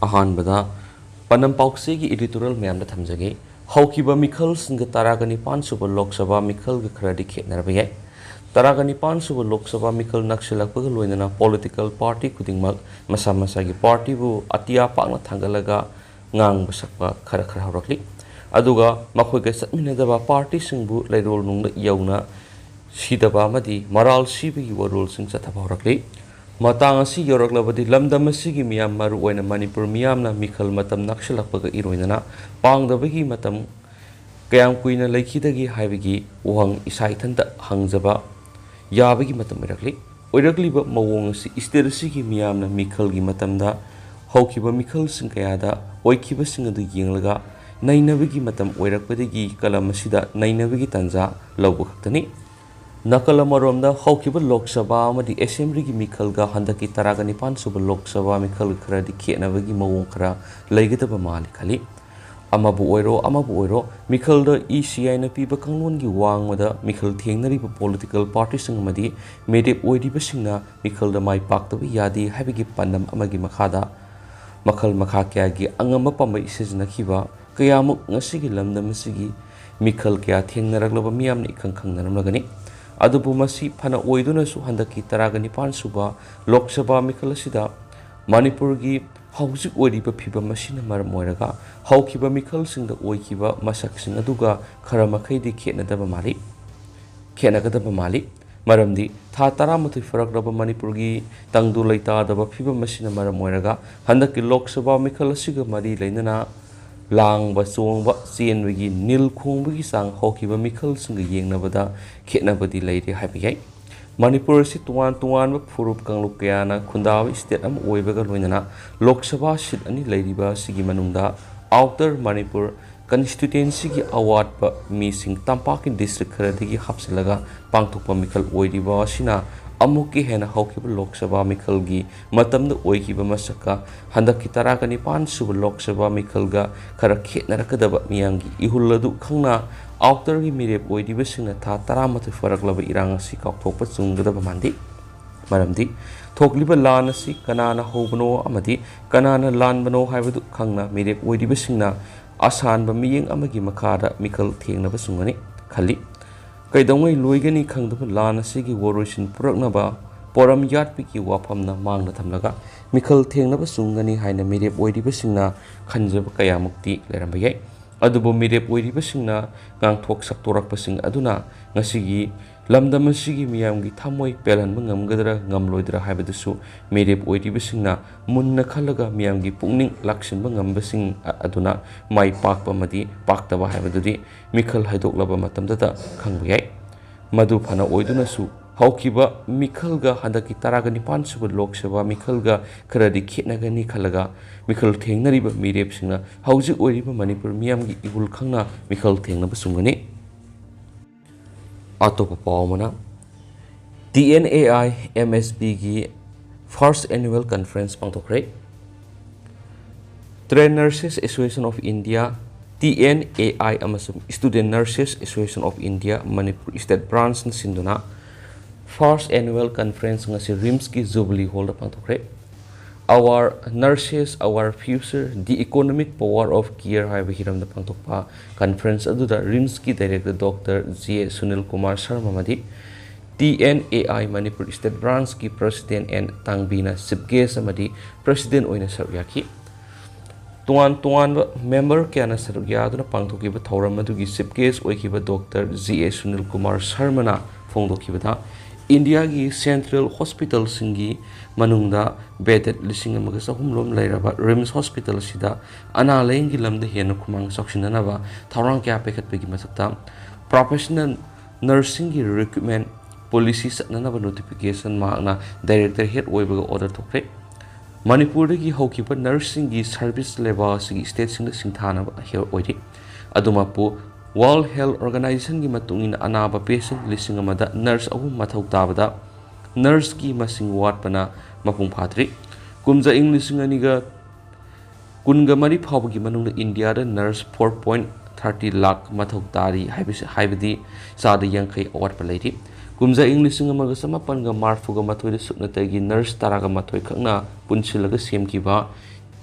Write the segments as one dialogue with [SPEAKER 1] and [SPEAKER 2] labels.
[SPEAKER 1] अहानबदा पनम पाउसेगी editorial ma'am थमजगे हौकिबा मिखल सिंग तरागा निपान सुब लोकसभा मिखल ग खरदि खेतनरबा याय तरागा निपान सुब लोकसभा मिखल नक्सलकपग लोइनना पॉलिटिकल पार्टी खुदिंगमक मसा मसागी पार्टी बु Atiya पाकना थांगलगा ngang basakpa khara khara horakli aduga makhoi ga satminadaba party singbu lairol nungna yauna sidaba amadi maral siba gi warol sing chathaba horakli matang asi yoraklabadi lamdam asigi miyam maru oina manipur miyamna mikhal matam nakshilakpaga iroinana pangdabagi matam kayam kuina laikhidagi haibagi uhang isai thanta hangjaba yabagi matam irakli oirakliba mawong asi isterasigi miyamna mikhal gi matamda haukiba mikhal sing kayada oikiba sing adu yenglaga nainabagi matam oirakpadagi kalam asida nainabagi tanja lawba khaktani nakala maromda haukiba lok sabha amadi assembly gi mikhal ga handaki taraga nipan suba lok sabha mikhal kharadi khenabagi mawong khara laigitaba mali khali amabu oiro mikhal da ECI na piba kanglon gi wangmada mikhal thengnari ba political party sing amadi medep oidiba singna mikhal da mai paktabi yadi habigi pandam amagi makhada makhal makha kya gi angama pamai isijna khiba kayamuk ngasigi lamdam sigi mikhal kya thengnaraglaba miyamni ikhang khangnaramlagani adubu masi phana oiduna su handaki taragani pan suba lok sabha mikhal asida manipur gi haujik oiriba phiba masina maram oiraga haukiba mikhal singda oikiba masak sing aduga khara makhaidi khenadaba mali maramdi tha taramuthi farakraba manipur gi tangdu leita daba phiba masina maram oiraga handaki lok sabha mikhal asiga mari leinana langba chongba chenwigi nil khongbagi sang hokiba mikhal singa yengnabada khenabadi leire habigai manipur si tuan furup kanglup kayana khundaw state am oibaga loinana lok sabha sit ani leiriba sigi manungda outer manipur constituency gi award pa mi sing tampak district kharadigi hapsilaga pangthokpa mikhal oiriba sina amuki hena haukiba lok sabha mikhal gi matamda oikiba masaka handaki taraga nipan sub lok sabha mikhal ga khara khetnarakadaba miyangi ihuladu khangna outer gi mirep oidiba singna tha taramathu faraklaba irang asi kaukthokpa chunggadaba mandi maramdi thokliba lan asi kanana hobno amadi kanana lanbano haibadu khangna mirep oidiba singna asanba miyeng amagi makhada mikhal thengnaba sungani khali kaidongwai loigani khangdaba lan asigi woroisin puraknaba poram yatpiki wafamna mangna thamlaga mikhal thengnaba sungani haina mirep oidiba singna khanjaba kayamukti leramba yai adubo mirep oiriba singna ngangthok saktorakpa sing aduna ngasigi lamdam asigi miyamgi thamoi pelanba ngamgadra ngamloidra haibadusu mirep oiriba singna munna khalaga miyamgi pungning laksinba ngamba sing aduna mai pakpa madi paktaba haibadudi mikhal haidoklaba matamdada khangba yai madu phana oiduna su haukiba mikhal ga handaki taraga nipan suba lok sabha mikhal ga kharadi khetnagani khalaga mikhal thengnariba mirep singna haujik oiriba manipur miyamgi igul khangna mikhal thengnaba sungani atopa pawmana TNAI MSB gi first annual conference pangthokre Trained Nurses Association of India TNAI amasum Student Nurses Association of India Manipur State Branch sinduna first annual conference ngasi RIMS ki Jubilee Hall da pangthokre our nurses our future the economic power of care haiba hiram da pangthokpa conference aduda RIMS ki director Dr. J. Sunil Kumar Sharma madi TNAI Manipur State Branch ki president and tangbina chief guest amadi president oina saryaki tuan member kyana sarugya aduna pangthokiba thoram adugi chief guest oikiba Dr. J. Sunil Kumar Sharma na phongdokibada India gi Central Hospital singi manungda bedded lising amaga sahum lom lairaba RIMS Hospital sida ana laingi lamda hena kumang soksinanaba thaurang kya pekhatpegi masakta professional nursing gi recruitment policy satnanaba notification mahakna director head oibaga order thokre Manipur gi haukiba nursing gi service level sigi state singda singthanaba here oidi adumapu World Health Organization ki matungin anaba patient lising amada nurse ahum mathau tabada nurse ki masing watpana mapung phatri kumja ing lising aniga kunga mari phawgi manungda India da nurse 4.30 lakh mathau tari haibadi sada yangkai awatpa leiri kumja ing lising amaga samapan ga marfuga mathoi da sukna tagi nurse taraga mathoi khakna punsilaga semkiba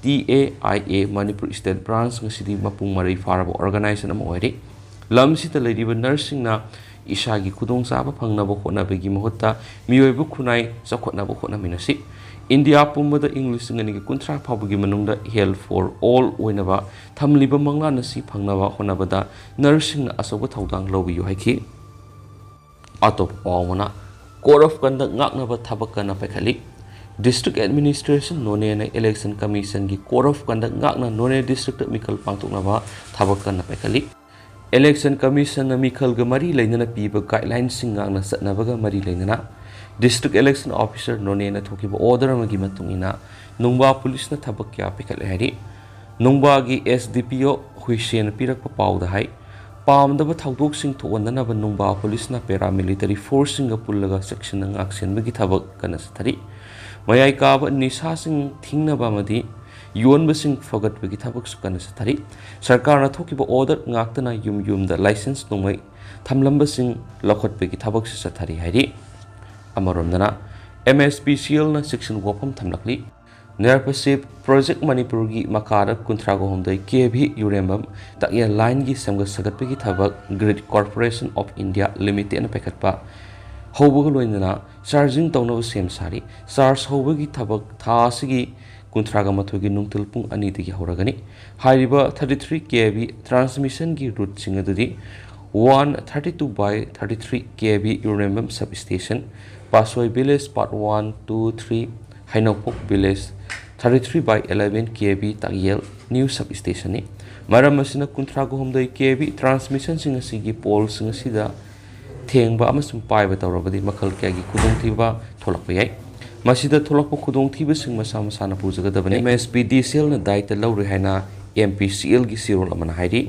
[SPEAKER 1] TAIA Manipur State Branch ngasidi mapung mari faraba organization ama oire lamsita leiriba nursingna isagi khudong saba phangnaba khonabagi mahutta miyoibu khunai chakhotnaba khotnaminasi India pumbada English ngani kuntra phawgi manungda health for all oinaba thamliba mangla nasi phangnaba khonabada nursing asoba thaudang lobiyu haiki atop awmana Code of Conduct ngaknaba thabakana pakhali District Administration None Election Commission ki Code of Conduct ngakna None District Mikal pangtuknaba thabakana pakhali Election Commission na Mikal ga mari lainana piba guidelines sing ngakna satnabaga mari lainana District Election Officer None na thokiba order amagi matungina Nungba Police na thabak kya pakhali hari Nungba gi SDPO Huisen pirak pa pawda hai Pamdaba thawdok sing thondanaba Nungba Police na paramilitary force singa pullaga section ng action bagi thabak kana sathari Mayai kaba nisa sing thingnaba madi yuanba sing fagat bagi thabak sukana sathari sarkar na thokiba order ngaktana yum da license nungmai thamlamba sing lakhot bagi thabak sathari hari amaromdana MSPCL na section wapam thamlakli Nerpasip Project Manipur gi makara kuntrago homdai KV Urembam takya line gi samga sagat bagi thabak Grid Corporation of India Limited na pekatpa Hobog loinana charging tawna sem sari charge hobagi thabak tha sigi kuntraga mathogi nungtil pung ani digi horagani hariba 33 kV transmission gi route singadudi 132 by 33 kV Urembam substation Pasoi village part 1 2 3 Hainopok village 33 by 11 kV tagyel new substation ni maram asina kuntrago homdai kV transmission singa sigi pole singa sida thengba amasum paiba tawrabadi makhal kyagi khudongthiba tholakpa yai masida tholakpa khudongthiba sing masa masana pujagadabani MSPDCL na daita lawri haina MPCL gi sirol amana hairi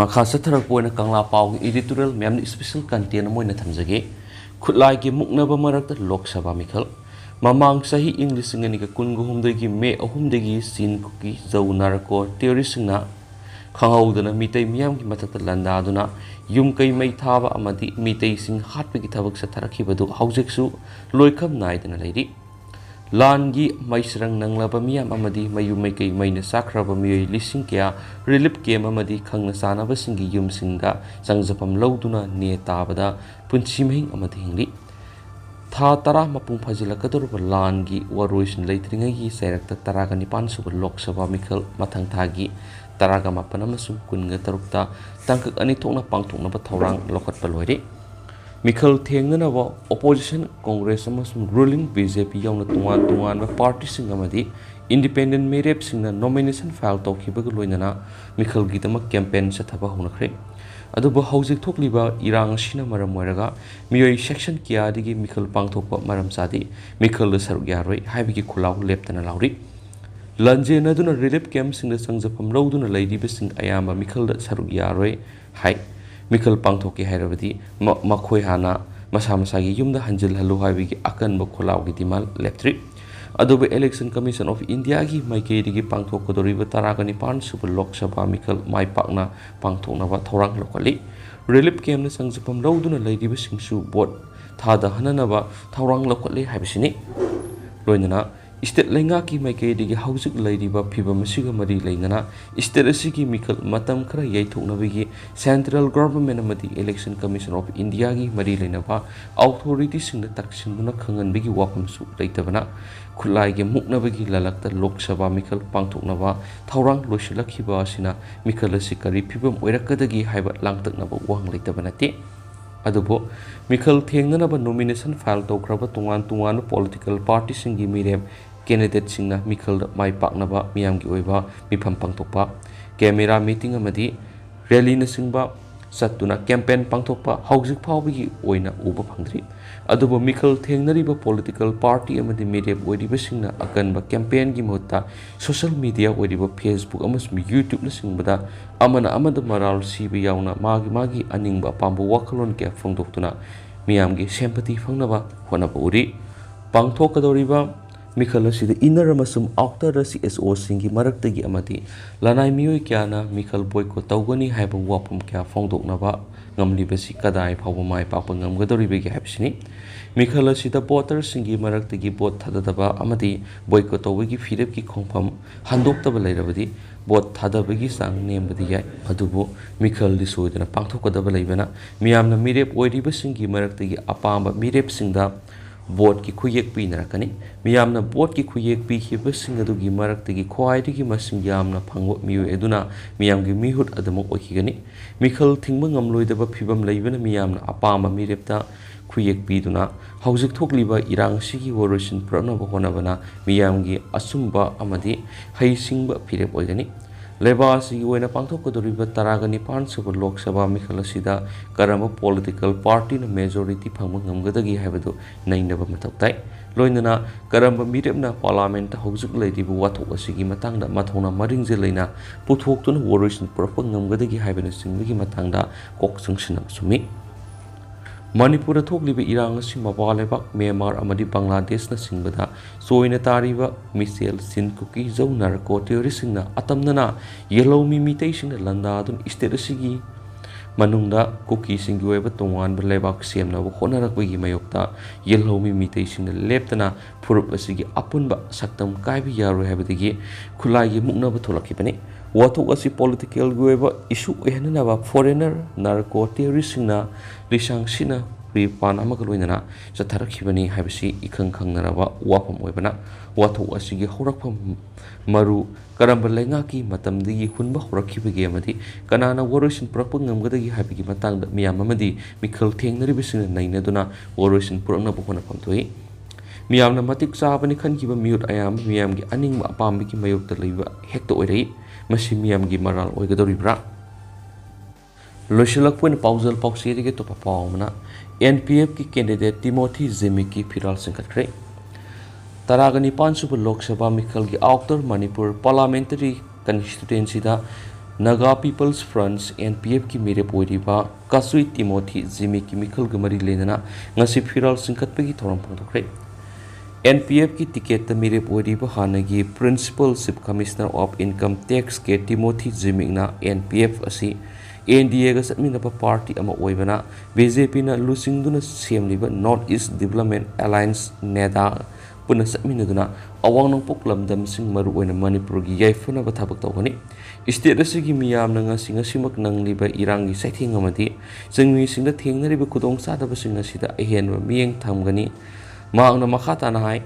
[SPEAKER 1] makha satharak poina kangla paw editorial mem special content moina thamjage Khutlai gi muknaba marakta Lok Sabha mikhal Mamang sahi English ngani ka kungu humdagi me ahumdagi sin kuki zaunarko terrorisna khanghaudana mitay miyam ki matakta landaduna yum kai mai thaba amadi mitay sing hatpagi thabak sa tharakhibadu haujeksu loikham naidana leiri langi maisrang nanglaba miyam amadi mayu mai kai maina sakraba miyoi lising kya relief camp amadi khangna sanaba singi yum singa sangjapam lauduna ne tabada punchi mehing amadi hingli Tha tara mapung phajilakador langi waroisin leitringai sairakta taraga nipan suba Lok Sabha mikhal mathang thagi taraga mapana masum kunga tarukta tangkak ani thokna pangthokna ba thorang lokhat palwari mikhal thengnana ba opposition congress amasum ruling BJP yauna tungan ba party singa madi independent merep singna nomination file tawkhibaga loinana mikhal gitama campaign sathaba hunakre aduba haujik thokliba irang sina maram moiraga miyoi section kya digi mikhal pangthokpa maram sadi mikhal saruk yaroi haibigi khulaw leptana lawri lanje naduna relief camp singda sangjapam lawduna leidiba sing ayamba mikhal saruk yaroi hai mikhal pangthoki hairabadi makhoi hana masa masagi yumda hanjil halu haibigi akan ba khulaw gi dimal leptri aduba election commission of India gi maikei digi pangthok kodoriba taragani pan super Lok Sabha mikhal mai pakna pangthokna ba thorang lokali relief camp na sangjapam lawduna leidiba singsu bot thada hanana ba thorang lokali haibisini loinana state lenga ki maikei digi haujik leidiba phiba masiga mari leinana state asigi mikhal matam khara yaithokna bigi central government amadi election commission of India gi mari leinaba authority singna taksinuna khangan bigi wapam su leitabana Khutlai gi muknaba gi lalakta Lok Sabha mikhal pangthoknaba thorang loisilakhiba asina mikhal asi kari phibam oirakadagi haiba langtaknaba wang leitabanati adubo mikhal thengnanaba nomination file tawkraba tungan political party singi mirem candidate singna mikhal mai paknaba miyamgi oiba mifam pangthokpa camera meeting amadi rally na singba satuna campaign pangthokpa haujik phawbigi oina uba phangdri adubo mikhal thengnariba political party amadi media oidiba singna akanba campaign gi mohta social media oidiba Facebook amasum YouTube na singbada amada maral siba yaona magi aningba pambu wakalon ke phongdoktuna miyamgi sympathy phangnaba honaba uri pangthokadoriba ꯃꯤꯈꯜ ꯑꯁꯤꯗ inner ꯑꯃꯁꯨꯡ outer CSOꯁꯤꯡꯒꯤ ꯃꯔꯛꯇꯒꯤ ꯑꯃꯗꯤ ꯂꯅꯥꯏ ꯃꯤꯑꯣꯏ ꯀꯌꯥꯅ ꯃꯤꯈꯜ boycott ꯇꯧꯒꯅꯤ ꯍꯥꯏꯕ ꯋꯥꯐꯝ ꯀꯌꯥ ꯐꯣꯡꯗꯣꯛꯅꯕ ꯉꯝꯂꯤꯕꯁꯤ ꯀꯗꯥꯏ ꯐꯥꯎꯕ ꯃꯥꯏ ꯄꯥꯛꯄ ꯉꯝꯒꯗꯧꯔꯤꯕꯒꯦ ꯍꯥꯏꯕꯁꯤꯅꯤ꯫ ꯃꯤꯈꯜ ꯑꯁꯤꯗ ꯚꯣꯇꯔꯁꯤꯡꯒꯤ ꯃꯔꯛꯇꯒꯤ ꯚꯣꯠ ꯊꯥꯗꯗꯕ ꯑꯃꯗꯤ ꯕꯣꯏꯀꯣꯠ ꯇꯧꯕꯒꯤ ꯐꯤꯔꯦꯞꯀꯤ ꯈꯣꯡꯐꯝ ꯍꯟꯗꯣꯛꯇꯕ ꯂꯩꯔꯕꯗꯤ ꯚꯣꯠ ꯊꯥꯗꯕꯒꯤ ꯆꯥꯡ ꯅꯦꯝꯕꯗꯤ ꯌꯥꯏ, ꯑꯗꯨꯕꯨ ꯃꯤꯈꯜꯗꯤ ꯁꯣꯏꯗꯅ ꯄꯥꯡꯊꯣꯛꯀꯗꯕ ꯂꯩꯕꯅ ꯃꯤꯌꯥꯝꯅ ꯃꯤꯔꯦꯞ ꯑꯣꯏꯔꯤꯕꯁꯤꯡꯒꯤ ꯃꯔꯛꯇꯒꯤ ꯑꯄꯥꯝꯕ ꯃꯤꯔꯦꯞꯁꯤꯡꯗ ꯚꯣꯠꯀꯤ ꯈꯨꯌꯦꯛ ꯄꯤꯅꯔꯛꯀꯅꯤ꯫ ꯃꯤꯌꯥꯝꯅ ꯚꯣꯠꯀꯤ ꯈꯨꯌꯦꯛ ꯄꯤꯈꯤꯕꯁꯤꯡ ꯑꯗꯨꯒꯤ ꯃꯔꯛꯇꯒꯤ ꯈ꯭ꯋꯥꯏꯗꯒꯤ ꯃꯁꯤꯡ ꯌꯥꯝꯅ ꯐꯪꯕ ꯃꯤꯑꯣꯏ ꯑꯗꯨꯅ ꯃꯤꯌꯥꯝꯒꯤ ꯃꯤꯍꯨꯠ ꯑꯗꯨꯃꯛ ꯑꯣꯏꯈꯤꯒꯅꯤ꯫ ꯃꯤꯈꯜ ꯊꯤꯡꯕ ꯉꯝꯂꯣꯏꯗꯕ ꯐꯤꯚꯝ ꯂꯩꯕꯅ ꯃꯤꯌꯥꯝꯅ ꯑꯄꯥꯝꯕ ꯃꯤꯔꯦꯞꯇ ꯈꯨꯌꯦꯛ ꯄꯤꯗꯨꯅ ꯍꯧꯖꯤꯛ ꯊꯣꯛꯂꯤꯕ ꯏꯔꯥꯡꯁꯤꯒꯤ ꯋꯥꯔꯣꯏꯁꯤꯟ ꯄꯨꯔꯛꯅꯕ ꯍꯣꯠꯅꯕꯅ ꯃꯤꯌꯥꯝꯒꯤ ꯑꯆꯨꯝꯕ ꯑꯃꯗꯤ ꯍꯩꯁꯤꯡꯕ ꯐꯤꯔꯦꯞ ꯑꯣꯏꯒꯅꯤ꯫ ꯂꯩꯕꯥꯛ ꯑꯁꯤꯒꯤ ꯑꯣꯏꯅ ꯄꯥꯡꯊꯣꯛꯀꯗꯧꯔꯤꯕ 19 ꯁꯨꯕ ꯂꯣꯛ ꯁꯚꯥ ꯃꯤꯈꯜ ꯑꯁꯤꯗ ꯀꯔꯝꯕ ꯄꯣꯂꯤꯇꯤꯀꯦꯜ ꯄꯥꯔꯇꯤꯅ ꯃꯦꯖꯣꯔꯤꯇꯤ ꯐꯪꯕ ꯉꯝꯒꯗꯒꯦ ꯍꯥꯏꯕꯗꯨ ꯅꯩꯅꯕ ꯃꯊꯧ ꯇꯥꯏ꯫ ꯂꯣꯏꯅꯅ ꯀꯔꯝꯕ ꯃꯤꯔꯦꯞꯅ ꯄꯥꯔꯂꯤꯌꯥꯃꯦꯟꯠꯇ ꯍꯧꯖꯤꯛ ꯂꯩꯔꯤꯕ ꯋꯥꯊꯣꯛ ꯑꯁꯤꯒꯤ ꯃꯇꯥꯡꯗ ꯃꯊꯧꯅꯥ ꯃꯔꯤꯡꯖꯦꯜ ꯂꯩꯅ ꯄꯨꯊꯣꯛꯇꯨꯅ ꯋꯥꯔꯣꯏꯁꯤꯟ ꯄꯨꯔꯛꯄ ꯉꯝꯒꯗꯒꯦ ꯍꯥꯏꯕꯅꯆꯤꯡꯕꯒꯤ ꯃꯇꯥꯡꯗ ꯀꯣꯛ ꯆꯪꯁꯤꯟꯅꯕ ꯆꯨꯝꯃꯤ꯫ ꯃꯅꯤꯄꯨꯔꯗ ꯊꯣꯛꯂꯤꯕ ꯏꯔꯥꯡ ꯑꯁꯤ ꯃꯄꯥꯟ ꯂꯩꯕꯥꯛ ꯃ꯭ꯌꯥꯟꯃꯥꯔ ꯑꯃꯗꯤ ꯕꯪꯒ꯭ꯂꯥꯗꯦꯁꯅꯆꯤꯡꯕꯗ ꯆꯣꯏꯅ ꯇꯥꯔꯤꯕ ꯃꯤꯆꯦꯜ ꯆꯤꯟ ꯀꯨꯀꯤ ꯖꯧ ꯅꯥꯔꯀꯣ ꯇꯦꯔꯣꯔꯤꯁꯁꯤꯡꯅ ꯑꯇꯝꯅꯅ ꯌꯦꯜꯍꯧꯃꯤ ꯃꯤꯇꯩꯁꯤꯡꯅ ꯂꯥꯟꯗꯥꯗꯨꯅ ꯁ꯭ꯇꯦꯠ ꯑꯁꯤꯒꯤ ꯃꯅꯨꯡꯗ ꯀꯨꯀꯤꯁꯤꯡꯒꯤ ꯑꯣꯏꯕ ꯇꯣꯉꯥꯟꯕ ꯂꯩꯕꯥꯛ ꯁꯦꯝꯅꯕ ꯍꯣꯠꯅꯔꯛꯄꯒꯤ ꯃꯥꯌꯣꯛꯇ ꯌꯦꯜꯍꯧꯃꯤ ꯃꯤꯇꯩꯁꯤꯡꯅ ꯂꯦꯞꯇꯅ ꯐꯨꯔꯨꯞ ꯑꯁꯤꯒꯤ ꯑꯄꯨꯟꯕ ꯁꯛꯇꯝ ꯀꯥꯏꯕ ꯌꯥꯔꯣꯏ ꯍꯥꯏꯕꯗꯒꯤ ꯈꯨꯠꯂꯥꯏꯒꯤ ꯃꯨꯛꯅꯕ ꯊꯣꯛꯂꯛꯈꯤꯕꯅꯤ꯫ ꯋꯥꯊꯣꯛ ꯑꯁꯤ ꯄꯣꯂꯤꯇꯤꯀꯦꯜꯒꯤ ꯑꯣꯏꯕ ꯏꯁꯨ ꯑꯣꯏꯍꯟꯅꯅꯕ ꯐꯣꯔꯦꯅꯔ ꯅꯥꯔꯀꯣ ꯇꯦꯔꯣꯔꯤꯁꯁꯤꯡꯅ ꯂꯤꯁꯥꯡ ꯁꯤꯟꯅ ꯄ꯭ꯔꯤ-ꯄ꯭ꯂꯥꯟ ꯑꯃꯒ ꯂꯣꯏꯅꯅ ꯆꯠꯊꯔꯛꯈꯤꯕꯅꯤ ꯍꯥꯏꯕꯁꯤ ꯏꯈꯪ ꯈꯪꯅꯔꯕ ꯋꯥꯐꯝ ꯑꯣꯏꯕꯅ ꯋꯥꯊꯣꯛ ꯑꯁꯤꯒꯤ ꯍꯧꯔꯛꯐꯝ ꯃꯔꯨ ꯀꯔꯝꯕ ꯂꯩꯉꯥꯛꯀꯤ ꯃꯇꯝꯗꯒꯤ ꯍꯨꯟꯕ ꯍꯧꯔꯛꯈꯤꯕꯒꯦ ꯑꯃꯗꯤ ꯀꯅꯥꯅ ꯋꯥꯔꯣꯏꯁꯤꯟ ꯄꯨꯔꯛꯄ ꯉꯝꯒꯗꯒꯦ ꯍꯥꯏꯕꯒꯤ ꯃꯇꯥꯡꯗ ꯃꯤꯌꯥꯝ ꯑꯃꯗꯤ ꯃꯤꯈꯜ ꯊꯦꯡꯅꯔꯤꯕꯁꯤꯡꯅ ꯅꯩꯅꯗꯨꯅ ꯋꯥꯔꯣꯏꯁꯤꯟ ꯄꯨꯔꯛꯅꯕ ꯍꯣꯠꯅꯐꯝ ꯊꯣꯛꯏ꯫ ꯃꯤꯌꯥꯝꯅ ꯃꯇꯤꯛ ꯆꯥꯕꯅꯤ ꯈꯟꯈꯤꯕ ꯃꯤꯍꯨꯠ ꯑꯌꯥꯝꯕ ꯃꯤꯌꯥꯝꯒꯤ ꯑꯅꯤꯡꯕ ꯑꯄꯥꯝꯕꯒꯤ ꯃꯥꯌꯣꯛꯇ ꯂꯩꯕ ꯍꯦꯛꯇ ꯑꯣꯏꯔꯛꯏ꯫ ꯃꯁꯤ ꯃꯤꯌꯥꯝꯒꯤ ꯃꯔꯥꯜ ꯑꯣꯏꯒꯗꯧꯔꯤꯕ꯭ꯔꯥ? ꯂꯣꯏꯁꯤꯜꯂꯛꯄ ꯑꯣꯏꯅ ꯄꯥꯎꯖꯦꯜ ꯄꯥꯎꯆꯦꯗꯒꯤ ꯑꯇꯣꯞꯄ ꯄꯥꯎ ꯑꯃꯅ NPFꯀꯤ ꯀꯦꯟꯗꯤꯗꯦꯠ ꯇꯤꯃꯣꯊꯤ ꯖꯤꯃꯤꯛꯀꯤ ꯐꯤꯔꯥꯜ ꯆꯤꯡꯈꯠꯈ꯭ꯔꯦ꯫ 19 ꯁꯨꯕ ꯂꯣꯛ ꯁꯚꯥ ꯃꯤꯈꯜꯒꯤ ꯑꯥꯎꯇꯔ ꯃꯅꯤꯄꯨꯔ ꯄꯥꯔꯂꯤꯌꯥꯃꯦꯟꯇꯔꯤ ꯀꯟꯁꯇꯤꯇꯨꯌꯦꯟꯁꯤꯗ ꯅꯥꯒꯥ ꯄꯤꯄꯜꯁ ꯐ꯭ꯔꯟꯠ NPFꯀꯤ ꯃꯤꯔꯦꯞ ꯑꯣꯏꯔꯤꯕ ꯀꯆꯨꯏ ꯇꯤꯃꯣꯊꯤ ꯖꯤꯃꯤꯛꯀꯤ ꯃꯤꯈꯜꯒ ꯃꯔꯤ ꯂꯩꯅꯅ ꯉꯁꯤ ꯐꯤꯔꯥꯜ ꯆꯤꯡꯈꯠꯄꯒꯤ ꯊꯧꯔꯝ ꯄꯥꯡꯊꯣꯛꯈ꯭ꯔꯦ꯫ NPFꯀꯤ ꯇꯤꯀꯦꯠꯇ ꯃꯤꯔꯦꯞ ꯑꯣꯏꯔꯤꯕ ꯍꯥꯟꯅꯒꯤ principal chief commissioner of income tax K Timothy ꯖꯤꯃꯤꯛꯅ NPF ꯑꯁꯤ NDAꯒ ꯆꯠꯃꯤꯟꯅꯕ ꯄꯥꯔꯇꯤ ꯑꯃ ꯑꯣꯏꯕꯅ BJPꯅ ꯂꯨꯆꯤꯡꯗꯨꯅ ꯁꯦꯝꯂꯤꯕ North East Development Alliance NEDA ꯄꯨꯟꯅ ꯆꯠꯃꯤꯟꯅꯗꯨꯅ ꯑꯋꯥꯡ ꯅꯣꯡꯄꯣꯛ ꯂꯝꯗꯝꯁꯤꯡ ꯃꯔꯨꯑꯣꯏꯅ ꯃꯅꯤꯄꯨꯔꯒꯤ ꯌꯥꯏꯐꯅꯕ ꯊꯕꯛ ꯇꯧꯒꯅꯤ꯫ ꯁ꯭ꯇꯦꯠ ꯑꯁꯤꯒꯤ ꯃꯤꯌꯥꯝꯅ ꯉꯁꯤꯃꯛ ꯅꯪꯂꯤꯕ ꯏꯔꯥꯡꯒꯤ ꯆꯩꯊꯦꯡ ꯑꯃꯗꯤ ꯆꯤꯡꯃꯤꯁꯤꯡꯗ ꯊꯦꯡꯅꯔꯤꯕ ꯈꯨꯗꯣꯡꯆꯥꯗꯕꯁꯤꯡ ꯑꯁꯤꯗ ꯑꯍꯦꯟꯕ ꯃꯤꯠꯌꯦꯡ ꯊꯝꯒꯅꯤ꯫ ꯃꯍꯥꯛꯅ ꯃꯈꯥ ꯇꯥꯅ ꯍꯥꯏ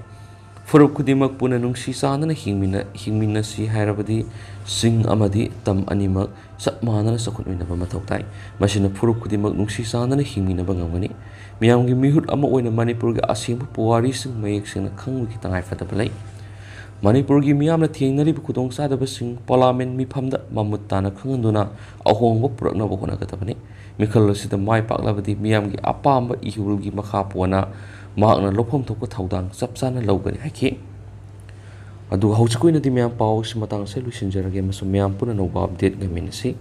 [SPEAKER 1] ꯐꯨꯔꯨꯞ ꯈꯨꯗꯤꯡꯃꯛ ꯄꯨꯟꯅ ꯅꯨꯡꯁꯤ ꯆꯥꯟꯅꯅ ꯍꯤꯡꯃꯤꯟꯅꯁꯤ ꯍꯥꯏꯔꯕꯗꯤ ꯆꯤꯡ ꯑꯃꯗꯤ ꯇꯝ ꯑꯅꯤꯃꯛ ꯆꯞ ꯃꯥꯟꯅꯅ ꯆꯥꯎꯈꯠꯃꯤꯟꯅꯕ ꯃꯊꯧ ꯇꯥꯏ꯫ ꯃꯁꯤꯅ ꯐꯨꯔꯨꯞ ꯈꯨꯗꯤꯡꯃꯛ ꯅꯨꯡꯁꯤ ꯆꯥꯟꯅꯅ ꯍꯤꯡꯃꯤꯟꯅꯕ ꯉꯝꯒꯅꯤ꯫ ꯃꯤꯌꯥꯝꯒꯤ ꯃꯤꯍꯨꯠ ꯑꯃ ꯑꯣꯏꯅ ꯃꯅꯤꯄꯨꯔꯒꯤ ꯑꯁꯦꯡꯕ ꯄꯨꯋꯥꯔꯤꯁꯤꯡ ꯃꯌꯦꯛ ꯁꯦꯡꯅ ꯈꯪꯕꯒꯤ ꯇꯉꯥꯏꯐꯗꯕ ꯂꯩ꯫ ꯃꯅꯤꯄꯨꯔꯒꯤ ꯃꯤꯌꯥꯝꯅ ꯊꯦꯡꯅꯔꯤꯕ ꯈꯨꯗꯣꯡꯆꯥꯗꯕꯁꯤꯡ ꯄꯥꯔꯂꯤꯌꯥꯃꯦꯟꯠ ꯃꯤꯐꯝꯗ ꯃꯃꯨꯠ ꯇꯥꯅ ꯈꯪꯍꯟꯗꯨꯅ ꯑꯍꯣꯡꯕ ꯄꯨꯔꯛꯅꯕ ꯍꯣꯠꯅꯒꯗꯕꯅꯤ꯫ ꯃꯤꯈꯜ ꯑꯁꯤꯗ ꯃꯥꯏ ꯄꯥꯛꯂꯕꯗꯤ ꯃꯤꯌꯥꯝꯒꯤ ꯑꯄꯥꯝꯕ ꯏꯍꯨꯜꯒꯤ ꯃꯈꯥ ꯄꯣꯟꯅ ꯃꯍꯥꯛꯅ ꯂꯧꯐꯝ ꯊꯣꯛꯄ ꯊꯧꯗꯥꯡ ꯆꯞ ꯆꯥꯅ ꯂꯧꯒꯅꯤ ꯍꯥꯏꯈꯤ꯫ ꯑꯗꯨꯒ ꯍꯧꯖꯤꯛꯀꯤ ꯑꯣꯏꯅꯗꯤ ꯃꯌꯥꯝ ꯄꯥꯎ ꯑꯁꯤ ꯃꯇꯥꯡ ꯑꯁꯤꯗ ꯂꯣꯏꯁꯤꯟꯖꯔꯒꯦ ꯑꯃꯁꯨꯡ ꯃꯌꯥꯝ ꯄꯨꯟꯅ ꯑꯅꯧꯕ ꯑꯞꯗꯦꯠ ꯂꯩꯃꯤꯟꯅꯁꯤ꯫